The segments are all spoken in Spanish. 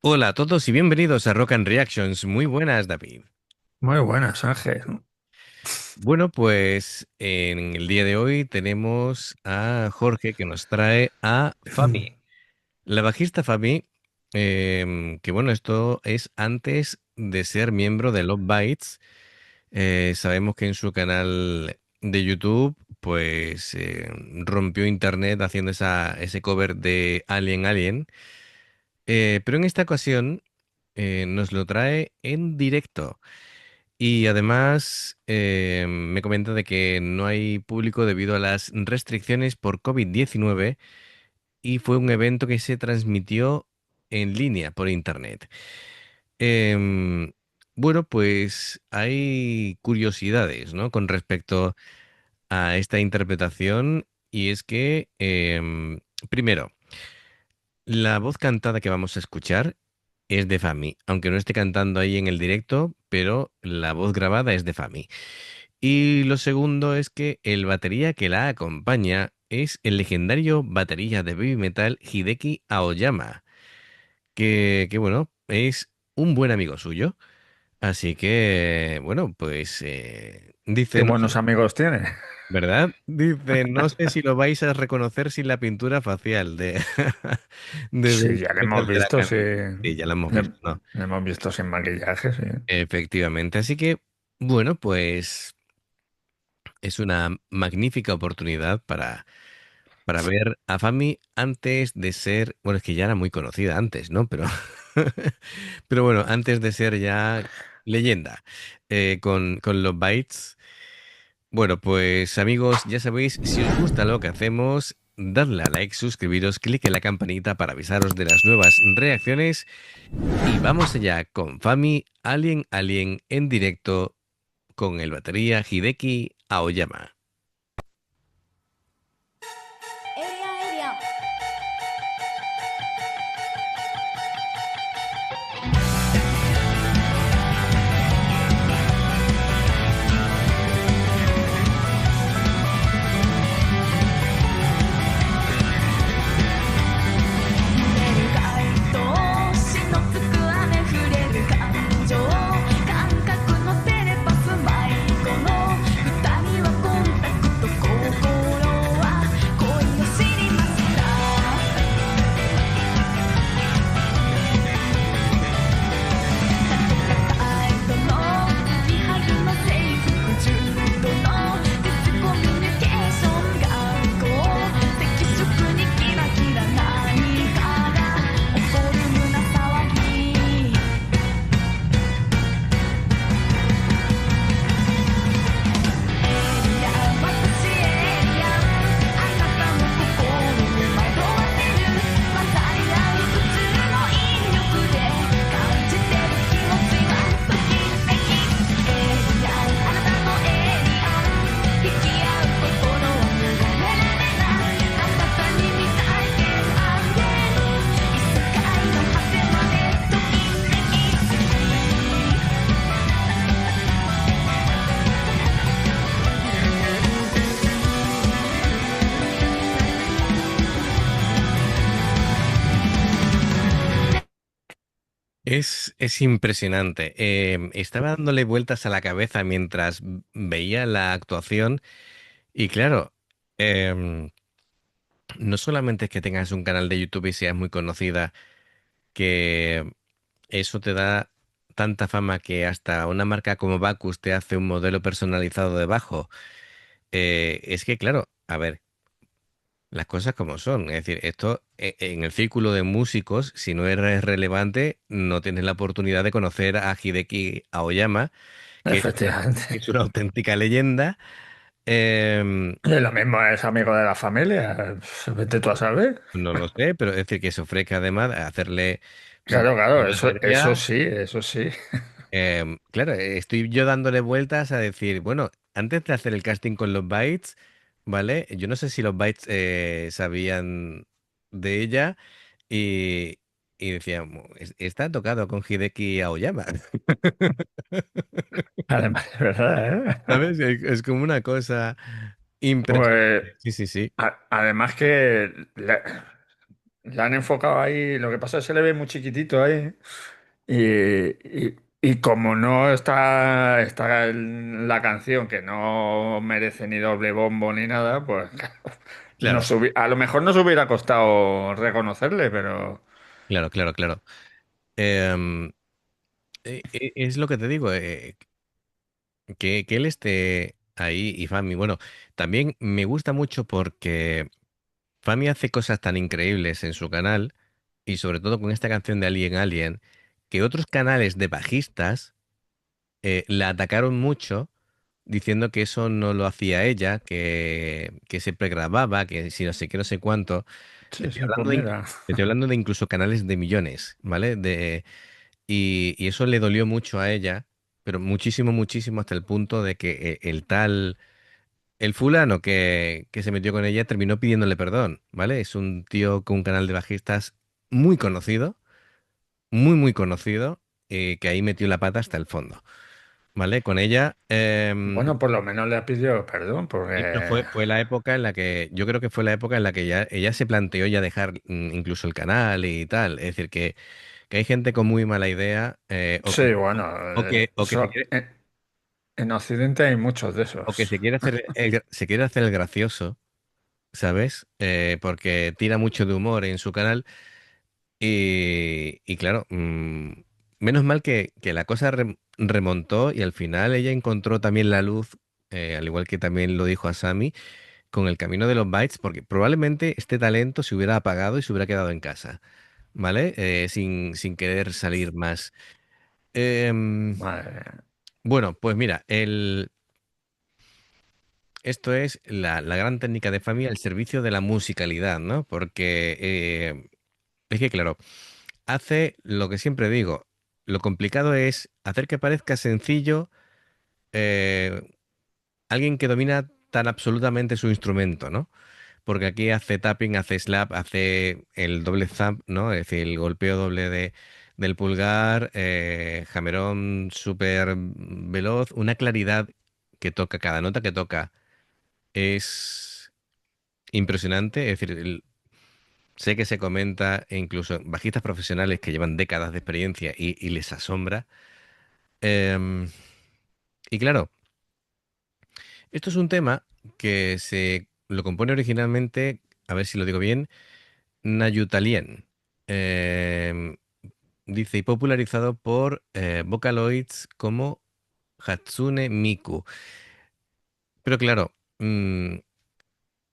Hola a todos y bienvenidos a Rock and Reactions. Muy buenas, David. Muy buenas, Ángel. Bueno, pues en el día de hoy tenemos a Jorge que nos trae a Fami. La bajista Fami, que bueno, esto es antes de ser miembro de Love Bites. Sabemos que en su canal de YouTube, pues rompió internet haciendo ese cover de Alien Alien. Pero en esta ocasión nos lo trae en directo. Y además me comenta de que no hay público debido a las restricciones por COVID-19 y fue un evento que se transmitió en línea por internet. Em, bueno, pues hay curiosidades, ¿no? Con respecto a esta interpretación y es que, primero, la voz cantada que vamos a escuchar es de Fami, aunque no esté cantando ahí en el directo, pero la voz grabada es de Fami. Y lo segundo es que el batería que la acompaña es el legendario batería de baby metal Hideki Aoyama, que bueno, es un buen amigo suyo. Así que, bueno, pues Qué dice, no sé, buenos amigos tiene. ¿verdad? Dice, no sé si lo vais a reconocer sin la pintura facial de Sí, Baby ya le hemos Metal de la visto, sí. canción. Sí, ya lo hemos visto, ¿no? Le hemos visto sin maquillaje, sí. Efectivamente. Así que, bueno, pues es una magnífica oportunidad para ver a Fami antes de ser, bueno, es que ya era muy conocida antes, ¿no? Pero, pero bueno, antes de ser ya leyenda con los bytes. Bueno, pues amigos, ya sabéis, si os gusta lo que hacemos, dadle a like, suscribiros, clic en la campanita para avisaros de las nuevas reacciones y vamos allá con Fami Alien Alien en directo con el batería Hideki Aoyama. エイリアンエイリアン揺れる街灯しのつく雨降れる感情感覚のテレパス迷子の二人はコンタクト心は恋を知りましたタイトの振りはぎの制服重度のディスコミュニケーション学校赤色にキラキラ何かが起こる胸騒ぎエイリアン私エイリアンあなたの心を惑わせる混ざり合う宇宙の引力で感じてる気持ちは不気的エイリアンあなたのエイリアン引き合う心は逃れられないあなたに未体験あふれる異世界の果てまでときめきすぎEs impresionante. Estaba dándole vueltas a la cabeza mientras veía la actuación y claro, em, no solamente es que tengas un canal de YouTube y seas muy conocida, que eso te da tanta fama que hasta una marca como Bacus te hace un modelo personalizado debajo. Es que claro, a ver, las cosas como son. Es decir, esto en el círculo de músicos, si no eres relevante, no tienes la oportunidad de conocer a Hideki Aoyama, que Efectivamente. es una auténtica leyenda. Em, Y lo mismo es amigo de la familia. Vete tú a saber. no lo sé, pero es decir, que se ofrezca además a hacerle Claro, claro, eso batería. sí, eso sí. Claro, estoy yo dándole vueltas a decir, bueno, antes de hacer el casting con los Bytes, ¿vale? Yo no sé si los Bytes sabían de ella y, y decían, Está tocado con Hideki Aoyama". Además, es verdad, ¿eh? ¿Sabes? Es como una cosa Pues impresionante. Sí, sí, sí. además que la han enfocado ahí, lo que pasa es que se le ve muy chiquitito ahí. Y como no está la canción que no merece ni doble bombo ni nada, pues Claro, a lo mejor nos hubiera costado reconocerle, pero claro, claro, claro. Em, es lo que te digo, que él esté ahí y Fami. Bueno, también me gusta mucho porque Fami hace cosas tan increíbles en su canal y sobre todo con esta canción de Alien Alien, que otros canales de bajistas la atacaron mucho diciendo que eso no lo hacía ella, que se pregrababa, que si no sé qué, no sé cuánto. Te sí, estoy sí, pues hablando mira. te estoy hablando de incluso canales de millones, ¿vale? Y eso le dolió mucho a ella, pero muchísimo, muchísimo hasta el punto de que el fulano que se metió con ella terminó pidiéndole perdón, ¿vale? Es un tío con un canal de bajistas muy conocido, muy, muy conocido, que ahí metió la pata hasta el fondo, ¿vale? Con ella, Bueno, por lo menos le ha pedido perdón, sí, pero porque fue la época en la que, yo creo que fue la época en la que ya, ella se planteó ya dejar incluso el canal y tal. Es decir, que hay gente con muy mala idea, sí, bueno, o que se eso, quiere, en Occidente hay muchos de o que esos. se quiere hacer se quiere hacer el gracioso, ¿sabes? Porque tira mucho de humor en su canal y claro, menos mal que la cosa remontó y al final ella encontró también la luz, al igual que también lo dijo a Sammy, con el camino de los bytes, porque probablemente este talento se hubiera apagado y se hubiera quedado en casa, ¿vale? Sin querer salir más. Em, Madre mía. bueno, pues mira, esto es la gran técnica de familia al servicio de la musicalidad, ¿no? Porque es que, claro, hace lo que siempre digo, lo complicado es hacer que parezca sencillo eh, alguien que domina tan absolutamente su instrumento, ¿no? Porque aquí hace tapping, hace slap, hace el doble thumb, ¿no? Es decir, el golpeo doble del pulgar, jamerón súper veloz, una claridad que toca, cada nota que toca es impresionante. Es decir, sé que se comenta, e incluso bajistas profesionales que llevan décadas de experiencia y les asombra. Em, y claro, esto es un tema que se lo compone originalmente, a ver si lo digo bien, Nayutalien. Em, dice, y popularizado por Vocaloids como Hatsune Miku. Pero claro,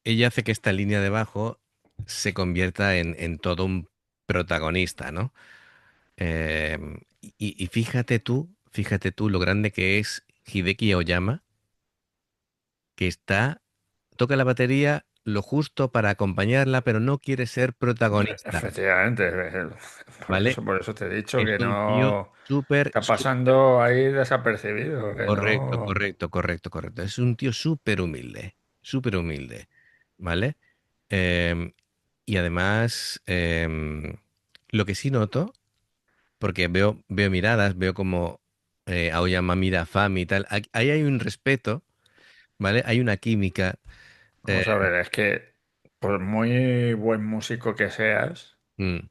ella hace que esta línea de bajo se convierta en todo un protagonista, ¿no? Y fíjate tú lo grande que es Hideki Aoyama, que toca la batería lo justo para acompañarla, pero no quiere ser protagonista, Efectivamente, ¿vale? por eso te he dicho Es que un tío no súper, está pasando ahí desapercibido, que correcto, no. correcto, correcto, correcto. Es un tío súper humilde, ¿vale? Em, y además, lo que sí noto, porque veo miradas, veo como Aoyama mira a Fami y tal, ahí hay un respeto, ¿vale? Hay una química. eh, Vamos a ver, es que por muy buen músico que seas, mm,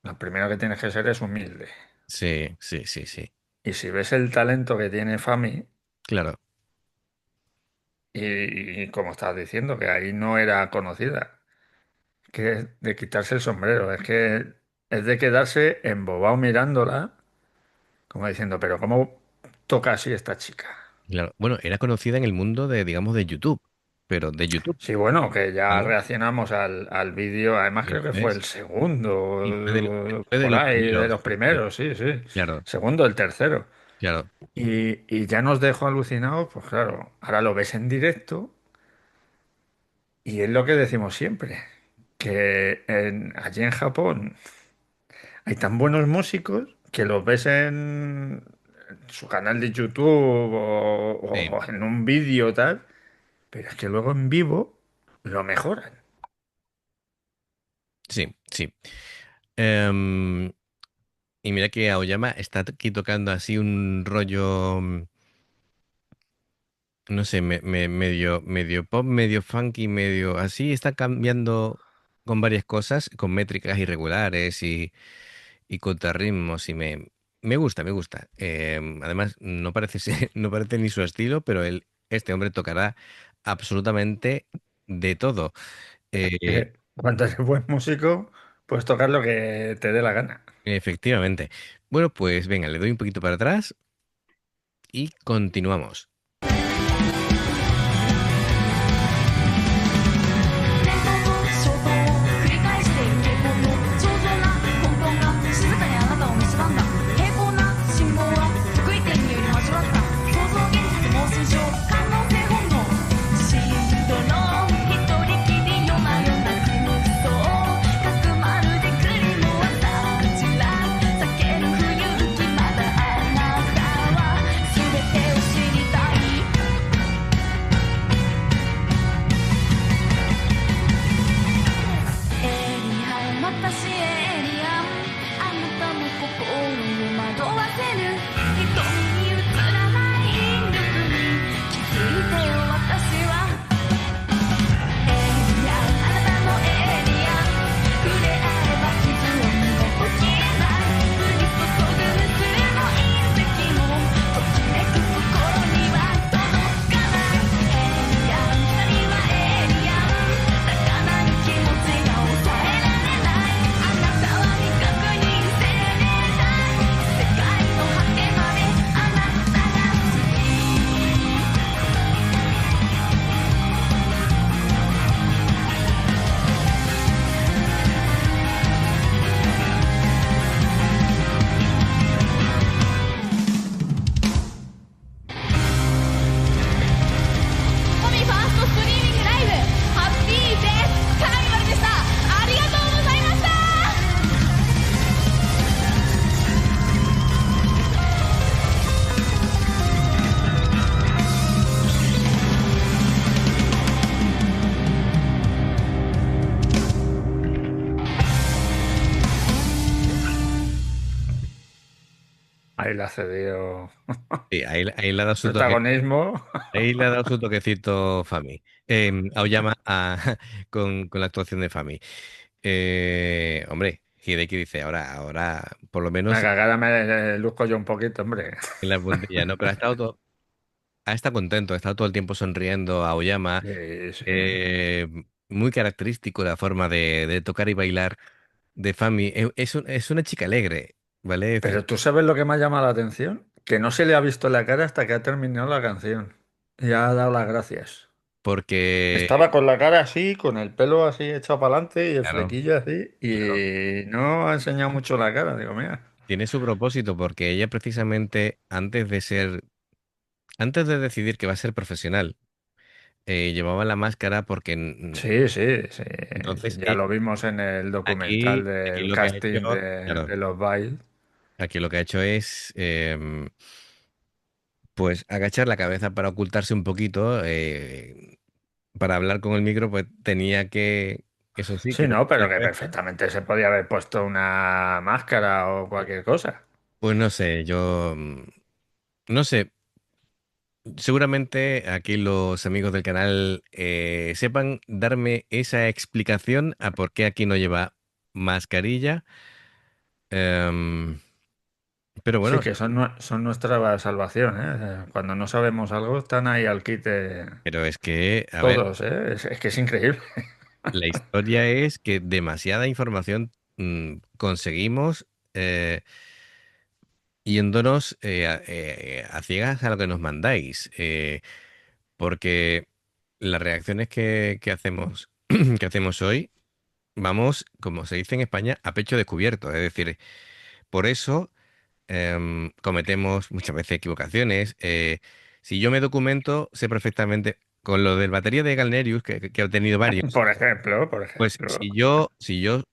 lo primero que tienes que ser es humilde. sí, sí, sí, sí, Y si ves el talento que tiene Fami, claro, y como estabas diciendo, que ahí no era conocida, que es de quitarse el sombrero, es que es de quedarse embobado mirándola, como diciendo, pero ¿cómo toca así esta chica? claro. Bueno, era conocida en el mundo de, digamos, de YouTube, pero de YouTube, Sí, bueno, que ya ¿vale? reaccionamos al vídeo, además creo Eso que fue el es. segundo, Y fue de por los ahí, de primeros. los primeros, sí, sí. Claro, Segundo, el tercero. claro. Y ya nos dejó alucinados, pues claro, ahora lo ves en directo y es lo que decimos siempre, que allí en Japón hay tan buenos músicos que los ves en su canal de YouTube Sí, o en un vídeo tal, pero es que luego en vivo lo mejoran. sí, sí. Em, y mira que Aoyama está aquí tocando así un rollo, no sé, medio pop, medio funky, medio así, está cambiando. con varias cosas, con métricas irregulares y contrarritmos y me gusta, me gusta. Además, no parece no parece ni su estilo, pero este hombre tocará absolutamente de todo. Eh, Cuando eres buen músico, puedes tocar lo que te dé la gana. efectivamente. Bueno, pues venga, le doy un poquito para atrás y continuamos. 連邦と衝動を繰り返している傾向と超常な根本が静かにあなたを蝕んだ平行な信号は得意点により交わった想像現実妄想症可能性本能シードの一人きり夜な夜な空想かくまるで栗の朝ちら避ける不勇気まだあなたは全てを知りたいエリアン私エリアンあなたの心を惑わせる瞳に映らない引力に気づいてよ私はエリアンあなたのエリアン触れ合えば傷をも消えない降り注ぐ無数の隕石もときめく心には届かないエリアン光はエリアン高鳴る気持ちが抑えられないあなたは未確認生命体世界の果てまであなたが好きトミファーストストリーミングライブハッピーデスカーニバルでしたありがとうございましたAhí le ha cedido Sí, ahí le ha dado su toque, protagonismo. ahí le ha dado su toquecito Fami. Aoyama con la actuación de Fami. Hombre, Hideki dice, ahora, por lo Una menos cagada me luzco yo un poquito, hombre. en la puntilla, ¿no? Pero ha estado contento, ha estado todo el tiempo sonriendo a Aoyama. Sí, sí. eh, Muy característico la forma de tocar y bailar de Fami. Es una chica alegre, ¿vale? Es decir, Pero tú sabes lo que me ha llamado la atención, que no se le ha visto la cara hasta que ha terminado la canción. Y ha dado las gracias. porque, Estaba con la cara así, con el pelo así echado para adelante y el claro, flequillo así, claro, y no ha enseñado mucho la cara. Digo, mira. tiene su propósito, porque ella precisamente antes de decidir que va a ser profesional, llevaba la máscara porque Sí, sí, sí. entonces Ya lo vimos en el documental aquí del lo que ha casting hecho, claro, de los Biles. aquí lo que ha hecho es pues agachar la cabeza para ocultarse un poquito, para hablar con el micro, pues tenía que, eso sí, Sí, quitarse no, la pero que cabeza. perfectamente se podía haber puesto una máscara o cualquier cosa. Pues no sé, no sé. Seguramente aquí los amigos del canal sepan darme esa explicación a por qué aquí no lleva mascarilla. Em, pero Sí, bueno, que son, son nuestra salvación, ¿eh? O sea, cuando no sabemos algo, están ahí al quite pero es que, a ver, todos, ¿eh? Es que es increíble. la historia es que demasiada información conseguimos yéndonos a ciegas a lo que nos mandáis. Porque las reacciones que hacemos, que hacemos hoy, vamos, como se dice en España, a pecho descubierto. Es decir, por eso cometemos muchas veces equivocaciones. Si yo me documento, sé perfectamente, con lo del batería de Galnerius, que he obtenido varios, Por pues ejemplo. si yo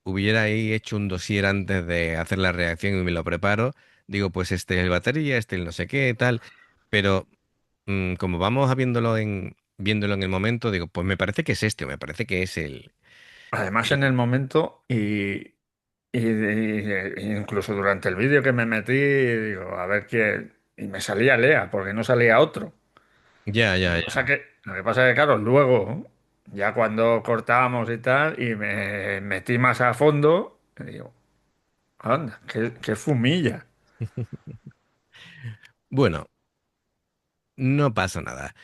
hubiera ahí hecho un dossier antes de hacer la reacción y me lo preparo, digo, pues este es el batería, este el no sé qué, tal. Pero como vamos a viéndolo en el momento, digo, pues me parece que es este, o me parece que es Además, en el- el momento incluso durante el vídeo que me metí, digo, a ver quién. Y me salía Lea, porque no salía otro. Ya, ya, ya. Lo que pasa que, claro, luego. Ya cuando cortábamos y tal, y me metí más a fondo, y digo, anda, qué fumilla. Bueno, no pasa nada.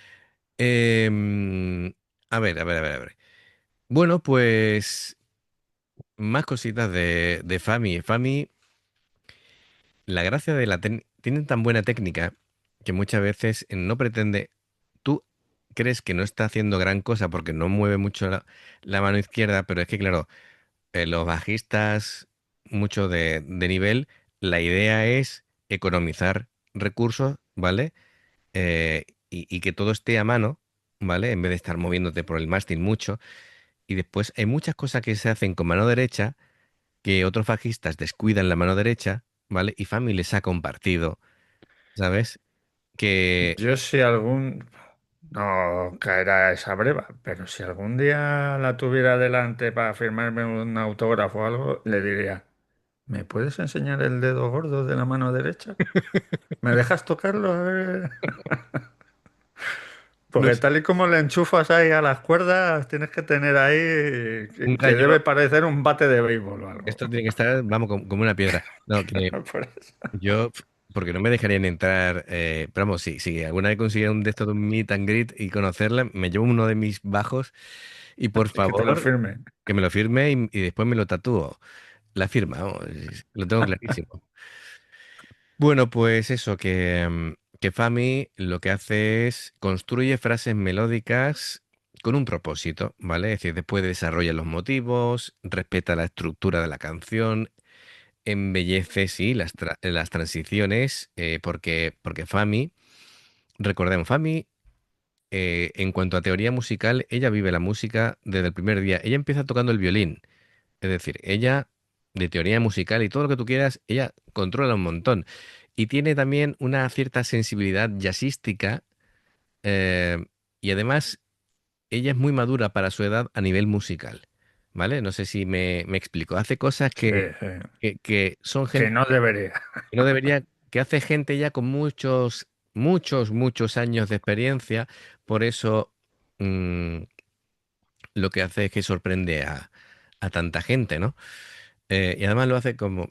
Em, a ver. Bueno, pues más cositas de Fami. Fami, la gracia de la tienen tan buena técnica que muchas veces no pretende. Tú crees que no está haciendo gran cosa porque no mueve mucho la mano izquierda, pero es que, claro, los bajistas, mucho de nivel, la idea es economizar recursos, ¿vale? Y que todo esté a mano, ¿vale? En vez de estar moviéndote por el mástil mucho. Y después hay muchas cosas que se hacen con mano derecha que otros bajistas descuidan la mano derecha, ¿vale? Y Fami le saca un partido, ¿sabes? Que Yo si algún, no caerá esa breva, pero si algún día la tuviera delante para firmarme un autógrafo o algo, le diría, ¿me puedes enseñar el dedo gordo de la mano derecha? ¿Me dejas tocarlo? A ver. no Porque sé, tal y como le enchufas ahí a las cuerdas, tienes que tener ahí mira, que debe yo, parecer un bate de béisbol o algo. esto tiene que estar, vamos, como una piedra. No, que Por eso. yo, porque no me dejarían entrar, pero vamos, si alguna vez consiguiera un de estos de un meet and greet y conocerla, me llevo uno de mis bajos y por Que te lo favor, firme. que me lo firme y después me lo tatúo. La firma, vamos, lo tengo clarísimo. Bueno, pues eso, que Fami lo que hace es construye frases melódicas con un propósito, ¿vale? Es decir, después desarrolla los motivos, respeta la estructura de la canción, embellece, sí, las transiciones, porque Fami, recordemos, Fami, en cuanto a teoría musical, ella vive la música desde el primer día. Ella empieza tocando el violín, es decir, ella, de teoría musical y todo lo que tú quieras, ella controla un montón. Y tiene también una cierta sensibilidad jazzística, eh, y además ella es muy madura para su edad a nivel musical, ¿vale? No sé si me explico. Hace cosas Sí, sí. que son Que gente no debería. que no debería, que hace gente ya con muchos años de experiencia. Por eso mm, lo que hace es que sorprende a tanta gente, ¿no? Y además lo hace como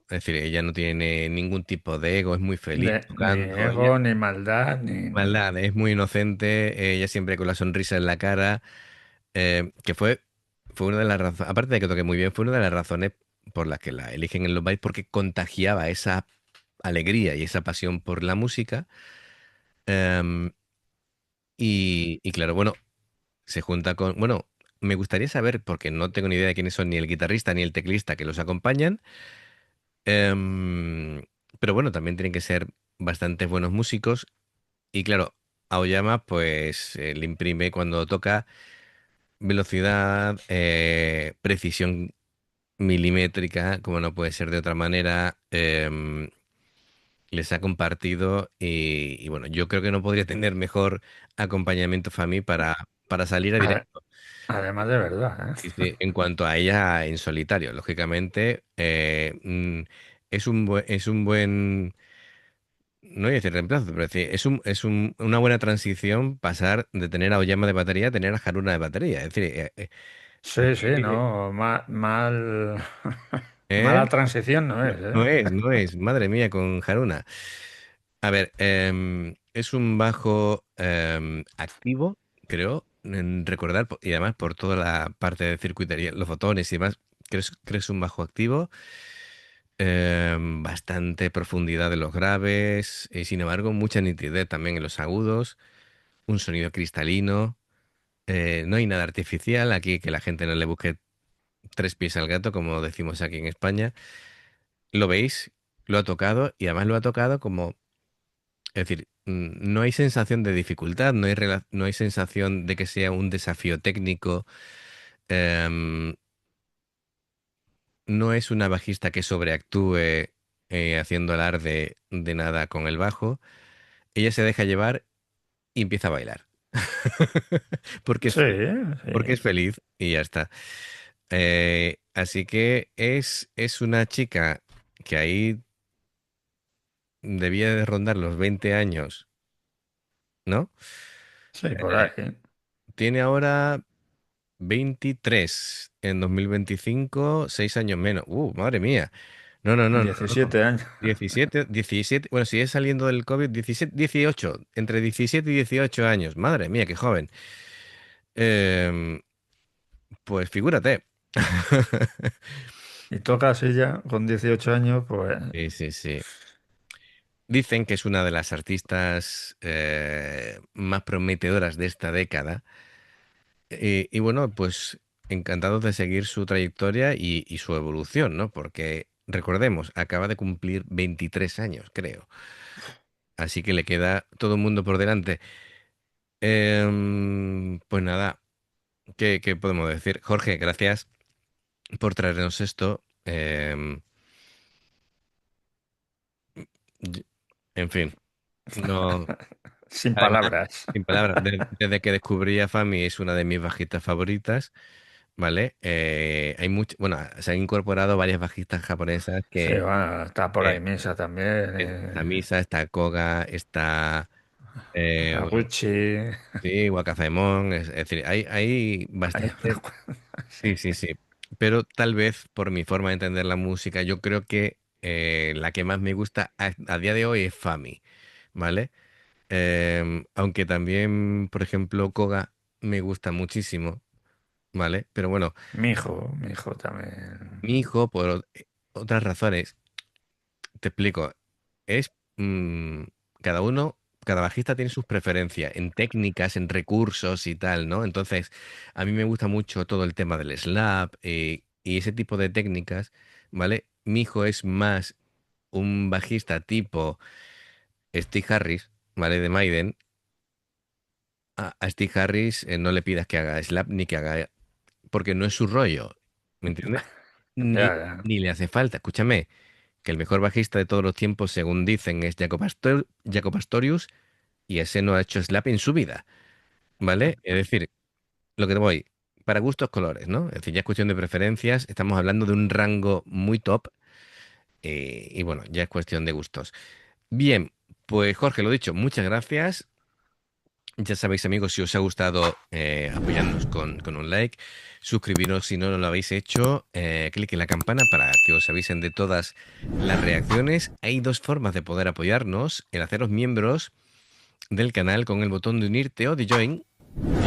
es decir, ella no tiene ningún tipo de ego, es muy feliz Ni tocando, ella, ego, ni maldad, ni nada. maldad, es muy inocente, ella siempre con la sonrisa en la cara, que fue una de las razones, aparte de que toque muy bien, fue una de las razones por las que la eligen en los bailes, porque contagiaba esa alegría y esa pasión por la música. em, y claro, bueno, se junta con, bueno, me gustaría saber, porque no tengo ni idea de quiénes son ni el guitarrista ni el teclista que los acompañan. Em, pero bueno, también tienen que ser bastante buenos músicos. Y claro, Aoyama pues le imprime cuando toca velocidad, precisión milimétrica, como no puede ser de otra manera. Le saca un partido y bueno, yo creo que no podría tener mejor acompañamiento Fami para salir a Ade- directo. Además de verdad, Sí, ¿eh? sí, en cuanto a ella en solitario, lógicamente, es un buen. No voy a decir reemplazo, pero una buena transición pasar de tener a Oyama de batería a tener a Haruna de batería. Es decir, Sí, sí, aquí, no, mal, ¿eh? mala transición no es, No ¿eh? es, no es, madre mía, con Haruna. A ver, es un bajo activo, creo, en recordar, y además por toda la parte de circuitería, los botones y demás, creo que es un bajo activo, bastante profundidad de los graves, y sin embargo, mucha nitidez también en los agudos, un sonido cristalino. No hay nada artificial aquí que la gente no le busque tres pies al gato, como decimos aquí en España. Lo veis, lo ha tocado y además lo ha tocado como, es decir, no hay sensación de dificultad, no hay sensación de que sea un desafío técnico. em, no es una bajista que sobreactúe haciendo alarde de nada con el bajo. Ella se deja llevar y empieza a bailar. Porque es Sí, feliz, porque sí. es feliz y ya está. Así que es una chica que ahí debía de rondar los 20 años, ¿no? Sí, por ahí. Tiene ahora 23 en 2025, 6 años menos. Madre mía. No, no, no, no, no. 17 años. 17, bueno, si es saliendo del COVID, 17, 18, entre 17 y 18 años. Madre mía, qué joven. Em, pues figúrate. Y toca así ya, con 18 años, pues, Sí, sí, sí. Dicen que es una de las artistas más prometedoras de esta década. Y bueno, pues encantados de seguir su trayectoria y su evolución, ¿no? Porque recordemos, acaba de cumplir 23 años, creo. Así que le queda todo el mundo por delante. Pues nada, ¿qué podemos decir? Jorge, gracias por traernos esto. Y- en fin, no. sin Además, palabras. sin palabras, desde que descubrí a Fami es una de mis bajistas favoritas, ¿vale? Bueno, se han incorporado varias bajistas japonesas Sí, que bueno, está por ahí eh, Misa también. está Misa, está Koga, está bueno, Aguchi. sí, Wakazemon, es decir, hay Hay unos bastante, cuantos. Sí. sí, sí, sí, pero tal vez por mi forma de entender la música, yo creo que la que más me gusta a día de hoy es Fami, ¿vale? Aunque también, por ejemplo, Koga me gusta muchísimo, ¿vale? Pero bueno, Mi hijo también. mi hijo, por otras razones, te explico, es cada uno, cada bajista tiene sus preferencias en técnicas, en recursos y tal, ¿no? Entonces, a mí me gusta mucho todo el tema del slap y ese tipo de técnicas, ¿vale? Mi hijo es más un bajista tipo Steve Harris, ¿vale? De Maiden. A Steve Harris no le pidas que haga slap ni que haga porque no es su rollo, ¿me entiendes? Ni, Ya, ya. ni le hace falta. Escúchame, que el mejor bajista de todos los tiempos, según dicen, es Jaco Pastorius y ese no ha hecho slap en su vida, ¿vale? Es decir, lo que te voy, para gustos colores, ¿no? Es decir, ya es cuestión de preferencias, estamos hablando de un rango muy top y bueno, ya es cuestión de gustos. Bien, pues Jorge, lo dicho, muchas gracias. Ya sabéis, amigos, si os ha gustado, apoyadnos con un like, suscribiros si no lo habéis hecho, clic en la campana para que os avisen de todas las reacciones. Hay dos formas de poder apoyarnos: el haceros miembros del canal con el botón de unirte o de join.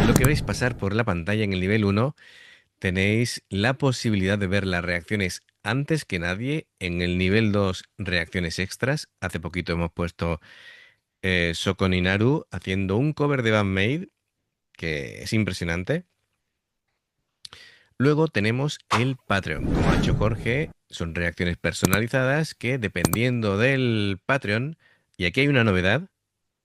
Lo que veis pasar por la pantalla en el nivel uno, tenéis la posibilidad de ver las reacciones antes que nadie. En el nivel 2, reacciones extras. Hace poquito hemos puesto Soko Ninaru haciendo un cover de Band que es impresionante. Luego tenemos el Patreon, como ha hecho Jorge, son reacciones personalizadas que dependiendo del Patreon, y aquí hay una novedad,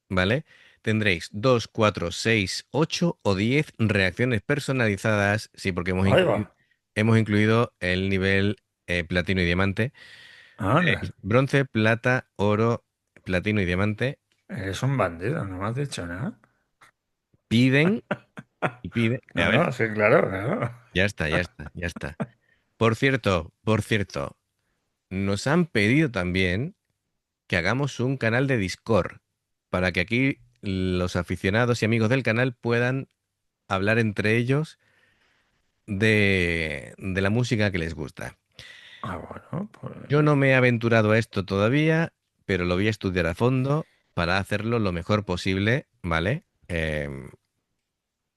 ¿vale? Tendréis 2, 4, 6, 8 o 10 reacciones personalizadas, sí, porque Ahí va. hemos incluido el nivel platino y diamante. Anda. Bronce, plata, oro, platino y diamante Eres un bandido, no me has dicho nada. piden y piden. A No, ver, no, sí, claro, claro. ya está, ya está, ya está. Por cierto, nos han pedido también que hagamos un canal de Discord para que aquí los aficionados y amigos del canal puedan hablar entre ellos de la música que les gusta. Ah, bueno, pues. Yo no me he aventurado a esto todavía, pero lo voy a estudiar a fondo para hacerlo lo mejor posible, ¿vale?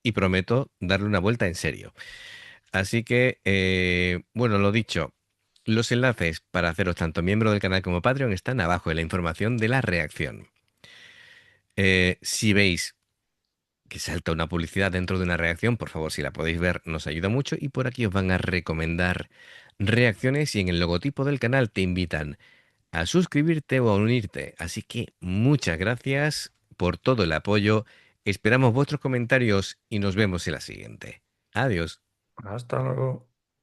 Y prometo darle una vuelta en serio. Así que, bueno, lo dicho, los enlaces para haceros tanto miembro del canal como Patreon están abajo en la información de la reacción. Si veis que salta una publicidad dentro de una reacción, por favor, si la podéis ver, nos ayuda mucho y por aquí os van a recomendar reacciones y en el logotipo del canal te invitan a suscribirte o a unirte. Así que muchas gracias por todo el apoyo. Esperamos vuestros comentarios y nos vemos en la siguiente. Adiós. Hasta luego.